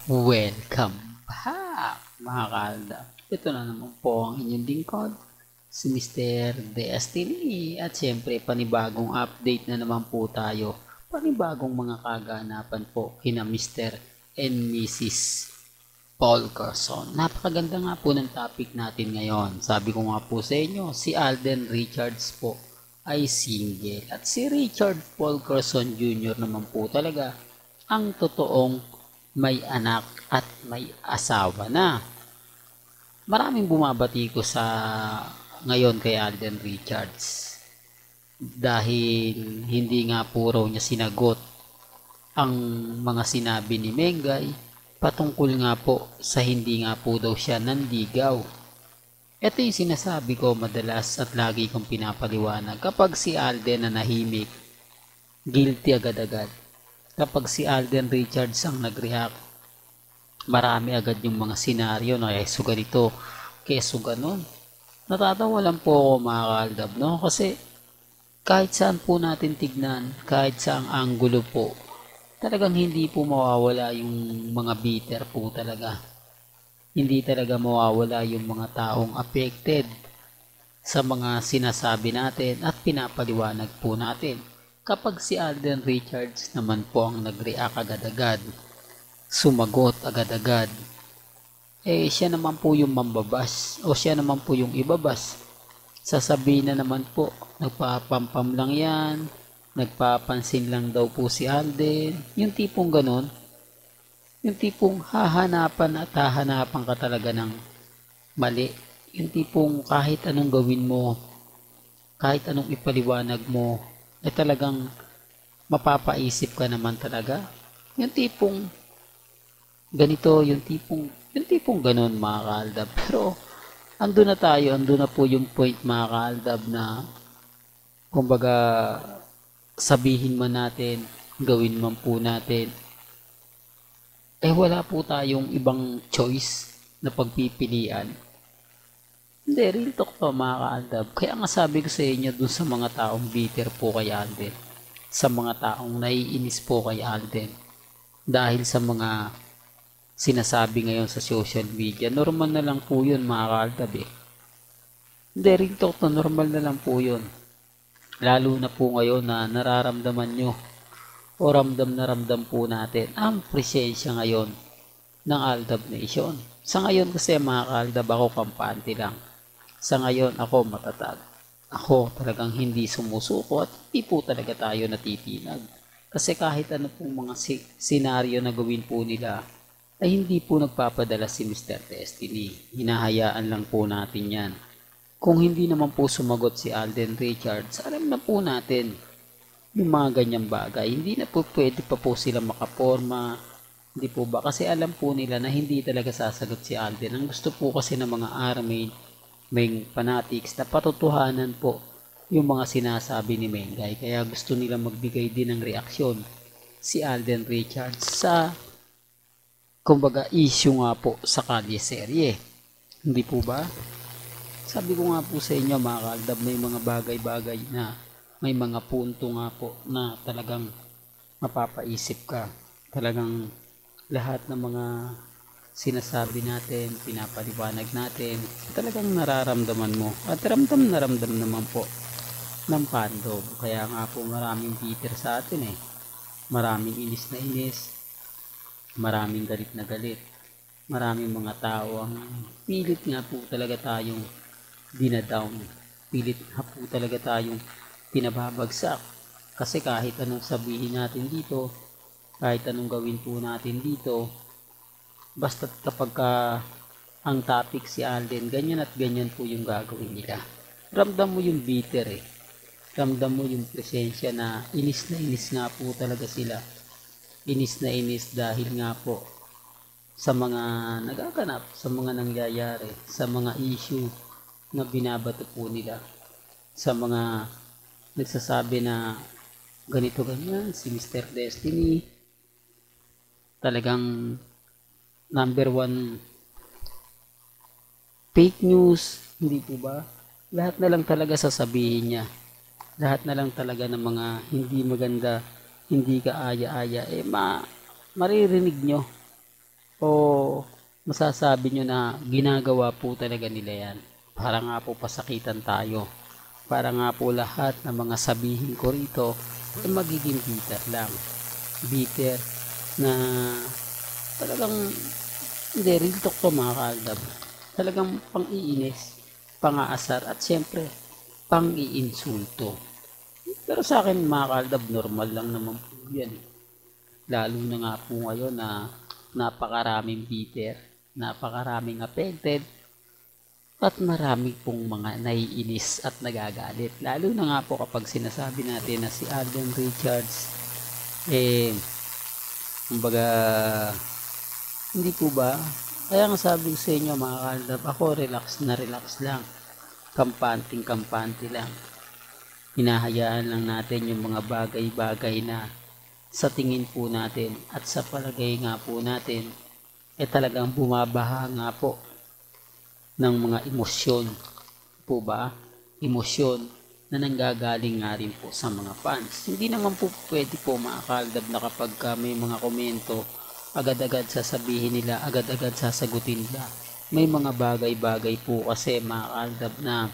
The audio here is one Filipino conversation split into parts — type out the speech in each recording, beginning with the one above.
Welcome back mga kalda. Ito na naman po ang inyong lingkod, si Mr. Destiny. At syempre panibagong update na naman po tayo. Panibagong mga kaganapan po kina Mr. and Mrs. Paul Carson. Napakaganda nga po ng topic natin ngayon. Sabi ko nga po sa inyo, si Alden Richards po ay single. At si Richard Paul Carson Jr. naman po talaga ang totoong may anak at may asawa na. Maraming bumabati ko sa ngayon kay Alden Richards dahil hindi nga po raw niya sinagot ang mga sinabi ni Mengay patungkol nga po sa hindi nga po daw siya nanligaw. Ito yung sinasabi ko madalas at lagi kong pinapaliwanag. Kapag si Alden na nahimik, guilty agad-agad. Kapag si Alden Richards ang nag-react, marami agad yung mga senaryo na keso ganito, keso ganon. Natatawa lang po ako mga kaaldab, no? Kasi kahit saan po natin tignan, kahit saang anggulo po, talagang hindi po mawawala yung mga bitter po talaga. Hindi talaga mawawala yung mga taong affected sa mga sinasabi natin at pinapaliwanag po natin. Kapag si Alden Richards naman po ang nag-react agad-agad, sumagot agad-agad, siya naman po yung mambabas o siya naman po yung ibabas. Sasabihin na naman po, nagpapampam lang yan, nagpapansin lang daw po si Alden. Yung tipong ganon, yung tipong hahanapan at hahanapan ka talaga ng mali. Yung tipong kahit anong gawin mo, kahit anong ipaliwanag mo, talagang mapapaisip ka naman talaga. Yung tipong ganito, yung tipong ganon mga kaaldab. Pero andun na tayo, andun na po yung point mga kaaldab na kumbaga sabihin man natin, gawin man po natin, wala po tayong ibang choice na pagpipilian. Hindi, real talk to mga kaaldab. Kaya nga sabi ko sa inyo dun sa mga taong bitter po kay Alden, sa mga taong naiinis po kay Alden, dahil sa mga sinasabi ngayon sa social media, normal na lang po yun mga kaaldab eh. Hindi, real talk to, normal na lang po yun. Lalo na po ngayon na nararamdaman nyo o ramdam na ramdam po natin ang presensya ngayon ng Aldab Nation. Sa ngayon kasi mga kaaldab, ako kampante lang. Sa ngayon ako matatag. Ako talagang hindi sumusuko at hindi po talaga tayo natitinag. Kasi kahit ano pong mga senaryo na gawin po nila, ay hindi po nagpapadala si Mr. Destiny. Hinahayaan lang po natin yan. Kung hindi naman po sumagot si Alden Richards, alam na po natin yung mga ganyang bagay. Hindi na po pwede pa po sila makaporma. Hindi po ba? Kasi alam po nila na hindi talaga sasagot si Alden. Ang gusto po kasi ng mga army, may fanatics na patotohanan po yung mga sinasabi ni Mengay. Kaya gusto nila magbigay din ng reaksyon si Alden Richards sa kumbaga issue nga po sa Kalye serye. Hindi po ba? Sabi ko nga po sa inyo mga kaaldab, may mga bagay-bagay na may mga punto nga po na talagang mapapaisip ka. Talagang lahat ng mga sinasabi natin, pinapaliwanag natin, talagang nararamdaman mo. At ramdam na ramdam naman po ng fandom. Kaya nga po maraming bitter sa atin eh. Maraming inis na inis. Maraming galit na galit. Maraming mga tao ang pilit nga po talaga tayong dinadown. Pilit nga po talaga tayong pinababagsak. Kasi kahit anong sabihin natin dito, kahit anong gawin po natin dito, basta't kapag ang topic si Alden, ganyan at ganyan po yung gagawin nila. Ramdam mo yung bitter eh. Ramdam mo yung presensya na inis nga po talaga sila. Inis na inis dahil nga po sa mga nagaganap, sa mga nangyayari, sa mga issue na binabato po nila, sa mga nagsasabi na ganito ganyan, si Mr. Destiny, talagang number one fake news, hindi po ba? Lahat na lang talaga sasabihin niya. Lahat na lang talaga ng mga hindi maganda, hindi ka aya-aya, maririnig nyo. O masasabi nyo na ginagawa po talaga nila yan para nga po pasakitan tayo? Para nga po lahat ng mga sabihin ko rito ay magiging bitter lang. Bitter na talagang hindi, real talk to mga kaaldab. Talagang pang-iinis, pang-aasar at syempre pang-iinsulto. Pero sa akin mga kaaldab, normal lang naman po yan. Lalo na nga po ngayon na napakaraming bitter, napakaraming affected, at marami pong mga naiinis at nagagalit. Lalo na nga po kapag sinasabi natin na si Alden Richards, kumbaga, hindi po ba? Kaya nga sabi ko sa inyo mga kaaldab, ako relax na relax lang. Kampante lang. Hinahayaan lang natin yung mga bagay-bagay na sa tingin po natin at sa palagay nga po natin talagang bumabaha nga po ng mga emosyon po ba? Emosyon na nanggagaling nga rin po sa mga fans. Hindi naman po pwede po mga kaaldab na kapag may mga komento, agad-agad sasabihin nila, agad-agad sasagutin nila. May mga bagay-bagay po kasi mga kaaldab na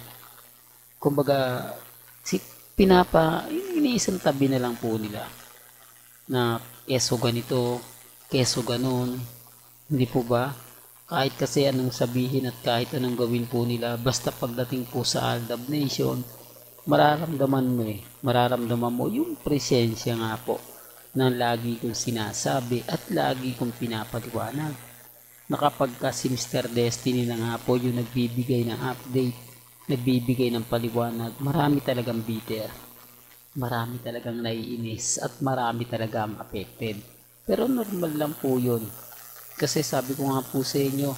kumbaga iniisang tabi na lang po nila na keso ganito, keso ganon, hindi po ba? Kahit kasi anong sabihin at kahit anong gawin po nila, basta pagdating po sa Aldab Nation, mararamdaman mo yung presensya nga po na lagi kong sinasabi at lagi kong pinapaliwanag. Na kapag si Mr. Destiny na nga po yung nagbibigay ng update, nagbibigay ng paliwanag, marami talagang bitter. Marami talagang naiinis at marami talagang affected. Pero normal lang po yun. Kasi sabi ko nga po sa inyo,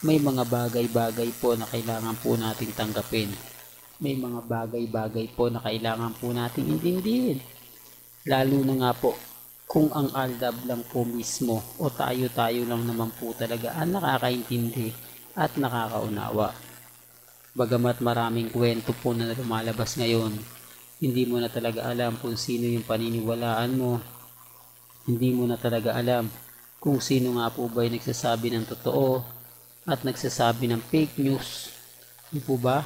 may mga bagay-bagay po na kailangan po nating tanggapin. May mga bagay-bagay po na kailangan po nating intindihin. Lalo na nga po, kung ang Aldab lang po mismo o tayo-tayo lang naman po talaga ang nakakaintindi at nakakaunawa. Bagamat maraming kwento po na lumalabas ngayon, hindi mo na talaga alam kung sino yung paniniwalaan mo. Hindi mo na talaga alam kung sino nga po ba yung nagsasabi ng totoo at nagsasabi ng fake news. Hindi po ba?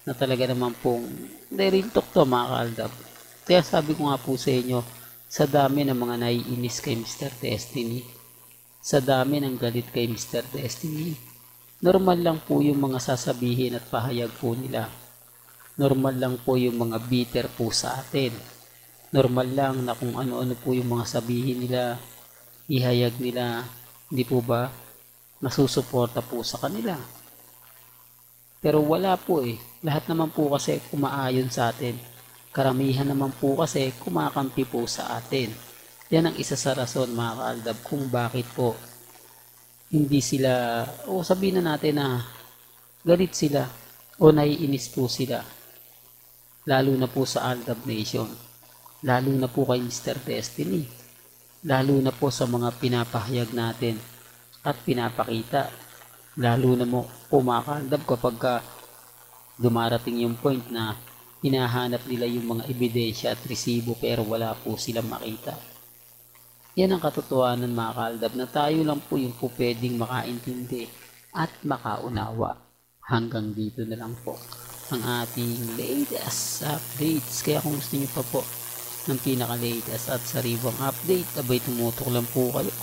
Na talaga naman pong real talk to mga kaaldab. Kaya sabi ko nga po sa inyo, sa dami ng mga naiinis kay Mr. Destiny, sa dami ng galit kay Mr. Destiny, normal lang po yung mga sasabihin at pahayag po nila. Normal lang po yung mga bitter po sa atin. Normal lang na kung ano-ano po yung mga sabihin nila, ihayag nila, hindi po ba, nasusuporta po sa kanila. Pero wala po lahat naman po kasi kumaayon sa atin. Karamihan naman po kasi kumakampi po sa atin. Yan ang isa sa rason mga kaaldab kung bakit po hindi sila, o sabihin na natin na galit sila o naiinis po sila. Lalo na po sa Aldab Nation. Lalo na po kay Mr. Destiny. Lalo na po sa mga pinapahayag natin at pinapakita. Lalo na po mga kaaldab kapag dumarating yung point na hinahanap nila yung mga ebidensya at resibo pero wala po silang makita. Yan ang katotohanan mga kaaldab na tayo lang po yung po pwedeng makaintindi at makaunawa. Hanggang dito na lang po ang ating latest updates. Kaya kung gusto niyo pa po ng pinaka-latest at sariwang update, abay tumutok lang po kayo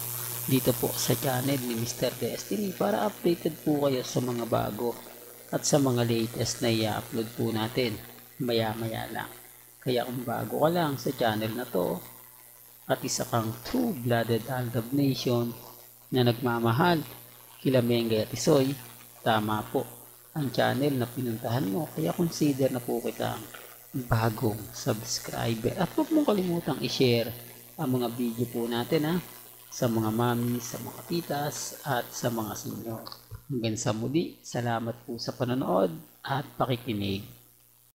dito po sa channel ni Mr. Destiny para updated po kayo sa mga bago at sa mga latest na i-upload po natin maya-maya lang. Kaya kung bago ka lang sa channel na to at isa kang true-blooded Aldab Nation na nagmamahal kila Mengay at Isoy, tama po ang channel na pinuntahan mo, kaya consider na po kitang bagong subscriber at huwag mong kalimutang i-share ang mga video po natin sa mga mami, sa mga titas at sa mga senyor. Hanggang sa muli, salamat po sa panonood at pakikinig.